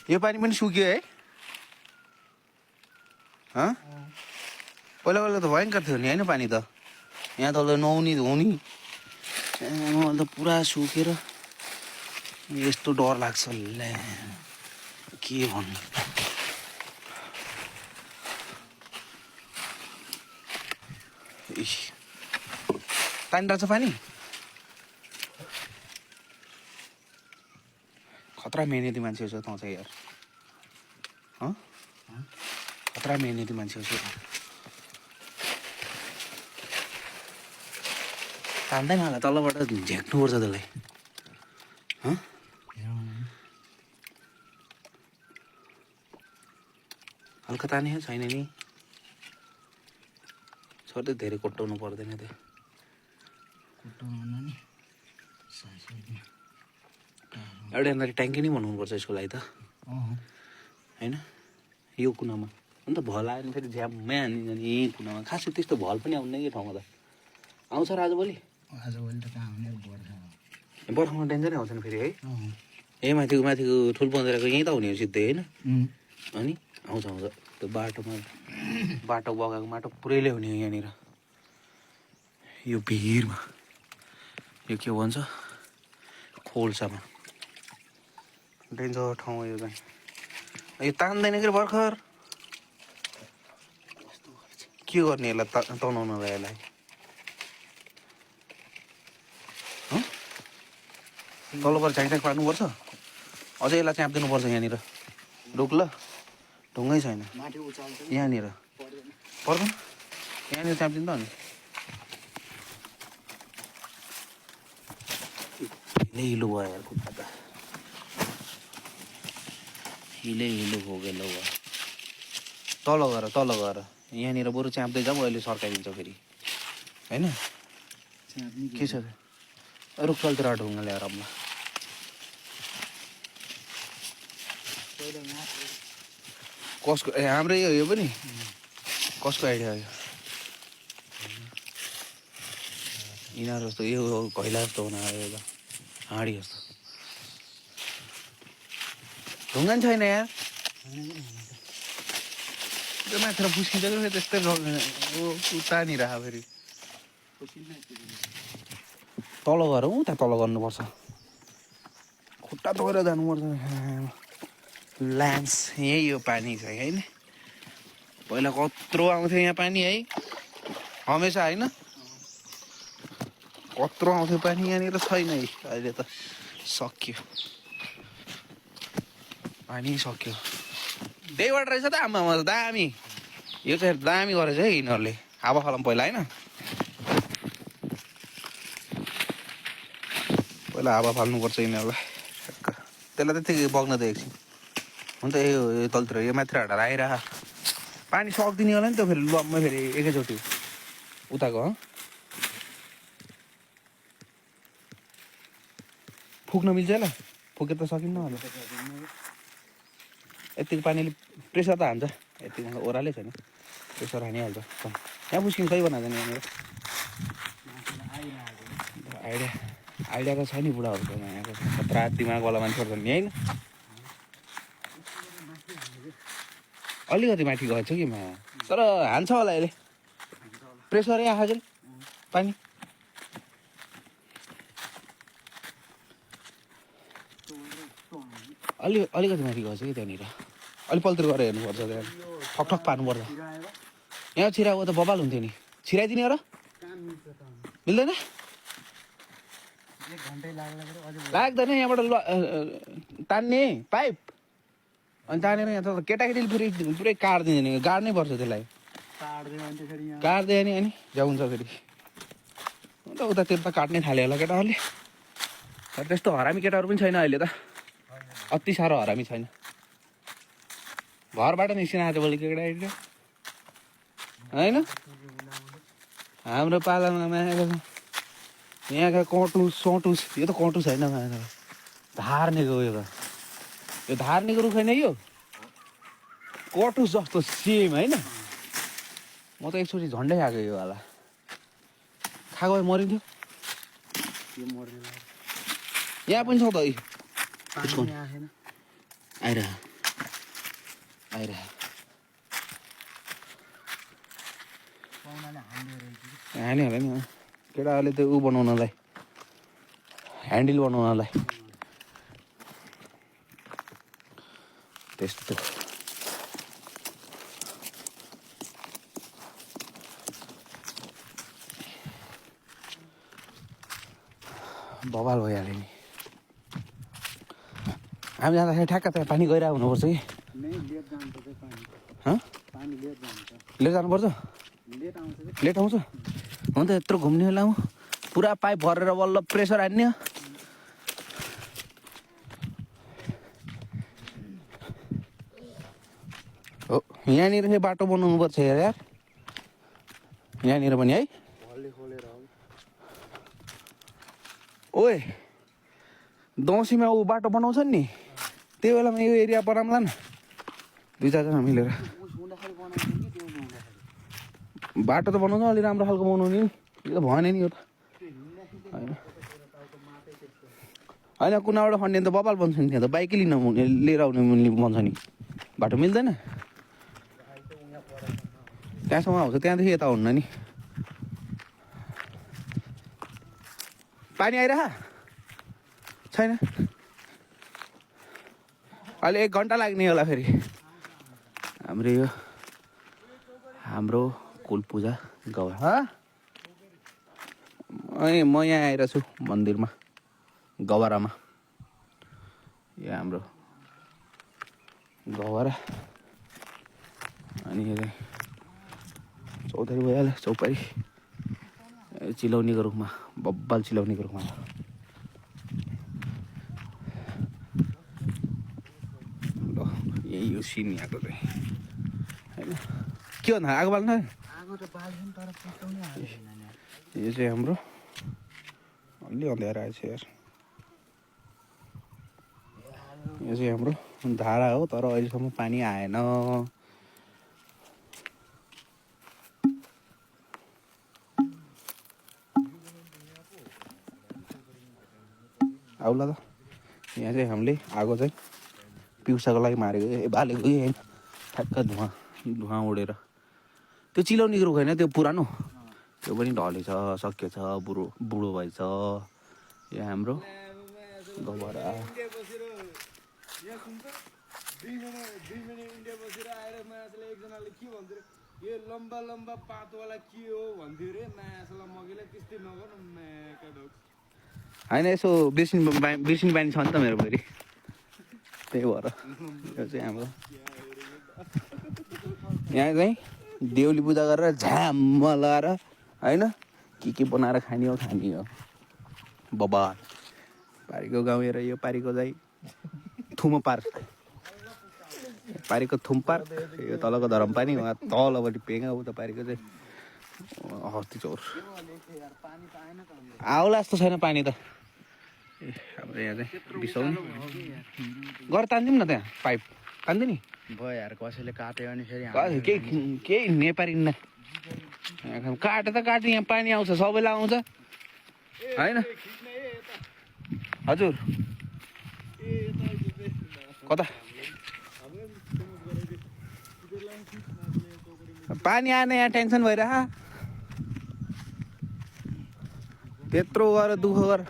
यो पानी पनि सुक्यो है पहिला पहिला त भयङ्कर थियो नि होइन पानी त यहाँ त नुहाउने धुउने अहिले त पुरा सुकेर यस्तो डर लाग्छ ल्या के भन्नु तानी रहेछ पानी खतरा मेहनती मान्छे छ तँ चाहिँ यार खतरा मेहनती मान्छे छ तान्दैन होला तलबाट झ्याक्नुपर्छ त्यसलाई हल्का ताने छैन नि छोड्दै धेरै कोट्टाउनु पर्दैन त्यो एउटा यहाँनिर ट्याङ्की नै बनाउनुपर्छ यसको लागि त होइन यो कुनामा अन्त भल आयो भने फेरि झ्याम्मै हानिन्छ नि यही कुनामा खासै त्यस्तो भल पनि आउँदैन कि ठाउँमा त आउँछ र आजभोलि त कहाँ आउने बर्खामा डेन्जरै आउँछ नि फेरि है ए माथिको माथिको ठुल पन्ध्रको यहीँ त हुने हो सिधै होइन अनि आउँछ आउँछ त्यो बाटोमा बाटो बगाएको माटो पुरै ल्याउने हो यहाँनिर यो भिरमा यो के भन्छ खोल्सामा डेन्जर ठाउँ हो यो चाहिँ यो तान्दैन कि भर्खर के गर्ने यसलाई तनाउनलाई यसलाई तलबाट झ्याङ पार्नुपर्छ अझै यसलाई च्याप्दिनुपर्छ यहाँनिर रुख ल ढुङ्गै छैन यहाँनिर पर्दैन यहाँनिर च्याप्दिनु त अनि हिलो भयो यार खुट्टा त हिलो हो गेलो भयो तल गएर यहाँनिर बरु च्याप्दै जाऊ अहिले सर्काइदिन्छ फेरि होइन के छ रुख तलतिर ढुङ्गा ल्याएर अब कसको ए हाम्रै यो पनि कसको आइडिया हो यिनीहरू जस्तो यो घैला जस्तो हुन आयो त हाँडी जस्तो ढुङ्गा नि छैन यार त्यो माथि फुस्किन्छ कि त्यस्तै तानिर फेरि तल गएर उता तल गर्नुपर्छ खुट्टा तोएर जानुपर्छ ल्यान्स यही यो पानी चाहिँ होइन पहिला कत्रो आउँथ्यो यहाँ पानी है हमेसा होइन कत्रो आउँथ्यो पानी यहाँनिर छैन है अहिले त सक्यो पानी सक्यो त्यहीबाट रहेछ त आमामा दामी यो चाहिँ दामी गरेछ है यिनीहरूले हावा फलाम पहिला होइन पहिला हावा फाल्नुपर्छ यिनीहरूलाई त्यसलाई त्यति बग्न त एकछिन हुन त यो तलतिर यो मात्र हटाएर आइरह पानी सक्दिने होला नि त फेरि लम्मै फेरि एकैचोटि उताको फुक्न मिल्छ ल फुकेर त सकिन्न होला यतिको पानीले प्रेसर त हान्छ यतिको ओह्रालै छैन प्रेसर हानिहाल्छ यहाँ फुस्किनु सही बनाएको नि यहाँनिर आइडिया त छ नि बुढाहरूको यहाँको खतरा दिमागवाला मान्छेहरू छ नि होइन अलिकति माथि गएछ कि तर हान्छ होला अहिले प्रेसरै आएको पानी अलिकति माथि गएछ कि त्यहाँनिर अलिक पल्तिर गएर हेर्नुपर्छ त्यहाँ ठकठक पार्नुपर्छ यहाँ छिराएको त बबाल हुन्थ्यो नि छिराइदिने र मिल्दैन लाग्दैन यहाँबाट तान्ने पाइप अनि तानेर यहाँ त केटाकेटीले फेरि पुरै काट्दिँदैन गाड्नै पर्छ त्यसलाई काट्दै अनि झ्याउ हुन्छ फेरि अन्त उतातिर त काट्नै थाल्यो होला केटाहरूले तर त्यस्तो हरामी केटाहरू पनि छैन अहिले त अति साह्रो हरामी छैन घरबाट निस्किन आज भोलि केटाकेटी होइन हाम्रो पालामा यहाँका कटुस सटुस यो त कटुस होइन धार्नेको उयो त यो धार्नेको रुख होइन यो कटुस जस्तो सेम होइन म त एकचोटि झन्डै खाएको यो होला खाएको भए मरिन्थ्यो यहाँ पनि छ त आइरह आइरहेको पाहुनाले हान्दियो रहेछ कि हानी होला नि केटाहरूले त्यो ऊ बनाउनलाई ह्यान्डल बनाउनलाई त्यस्तो बवाल भइहाल्यो नि हामी जाँदाखेरि ठ्याक्क त्यहाँ पानी गइरहेको हुनुपर्छ कि नै लेट जानुपर्छ पानी हँ पानी लेट जान्छ लेट जानुपर्छ लेट आउँछ कि लेट आउँछ हुन्छ यत्रो घुम्ने बेला पुरा पाइप भरेर बल्ल प्रेसर हान्ने हो यहाँनिर चाहिँ बाटो बनाउनु पर्छ यार यहाँनिर पनि है भलले खोलेर हो ओए दौसीमा ऊ बाटो बनाउँछ नि त्यो बेलामा यो एरिया बनाउँला न 2-4 जना मिलेर उस हुँदाखेरि बनाउँछ कि त्यो हुँदाखेरि बाटो त बनाउँछ अलि राम्रो खालको बनाउने नि यो त भएन नि यो त होइन होइन कुनाबाट खन्ने त बबाल बन्छ नि त्यहाँ त बाइकै लिएर आउने बन्छ नि बाटो मिल्दैन त्यहाँसम्म आउँछ त्यहाँदेखि यता हुन्न नि पानी आइरह छैन अहिले 1 घन्टा लाग्ने होला फेरि हाम्रो कुल पूजा गवा अनि म यहाँ आएर छु मन्दिरमा गवरामा यो हाम्रो गवरा अनि यो चौधरी भइहाल्यो चौपारी चिलाउनेको रुखमा बब्बाल चिलाउनेको रुखमा ल यही हो सिन यहाँको चाहिँ होइन के भन्दा आगो बाल्नु आगो त बाल्छन् तर पकाउनै हाल्दैन यो चाहिँ हाम्रो अलि अँध्यारो आएछ यार यो चाहिँ हाम्रो धारा हो तर अहिलेसम्म पानी आएन आउला त यहाँ चाहिँ हामीले आगो चाहिँ पिउसाको लागि मारेको बालेको कि होइन ठ्याक्क धुवा उडेर त्यो चिलाउने रुख होइन त्यो पुरानो त्यो पनि ढलेछ सकिएछ बुढो भएछ यहाँ हाम्रो गबरा यो लम्बा लम्बा पातवाला के हो भन्थ्यो रे मायासलाई मगेलाई त्यस्तै नगर्नु म्याका ढोक होइन यसो बिर्सिने बानी छ नि त मेरो फेरि त्यही भएर यो चाहिँ हाम्रो यहाँ चाहिँ देउली पूजा गरेर झ्याम्म लगाएर होइन के बनाएर खाने हो बबाल पारीको गाउँ हेर यो पारीको चाहिँ थुमो पार्क पारीको थुम पार्क यो तलको धरमपानी उहाँ तलपट्टि पेगा उता पारीको चाहिँ हस्ती चौर आउला जस्तो छैन पानी त हाम्रो यहाँ चाहिँ बिसाउने गरेर तानिदिउँ न त्यहाँ पाइप तान्दियो नि भयो यार कसैले काट्यो भने फेरि केही नेपारिन्न काटे त काटे यहाँ पानी आउँछ सबैलाई आउँछ होइन हजुर कता पानी आएन यहाँ टेन्सन भइरह त्यत्रो गरेर दुःख गर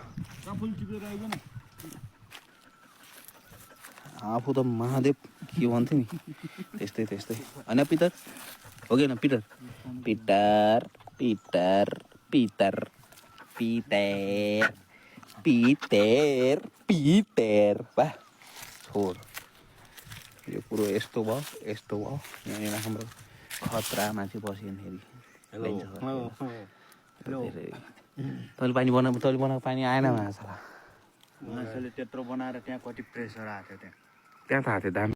आफू त महादेव के भन्थ्यो नि त्यस्तै होइन पितर हो कि होइन पितर पितर पितर पितर पितर पितर पितर बा छोड यो कुरो यस्तो भयो यहाँनिर हाम्रो खतरा मान्छे बस्यो फेरि तैँले बनाएको पानी आएन माछालाई मान्छेले त्यत्रो बनाएर त्यहाँ कति प्रेसर आएको थियो त्यहाँ त आएको थियो दाम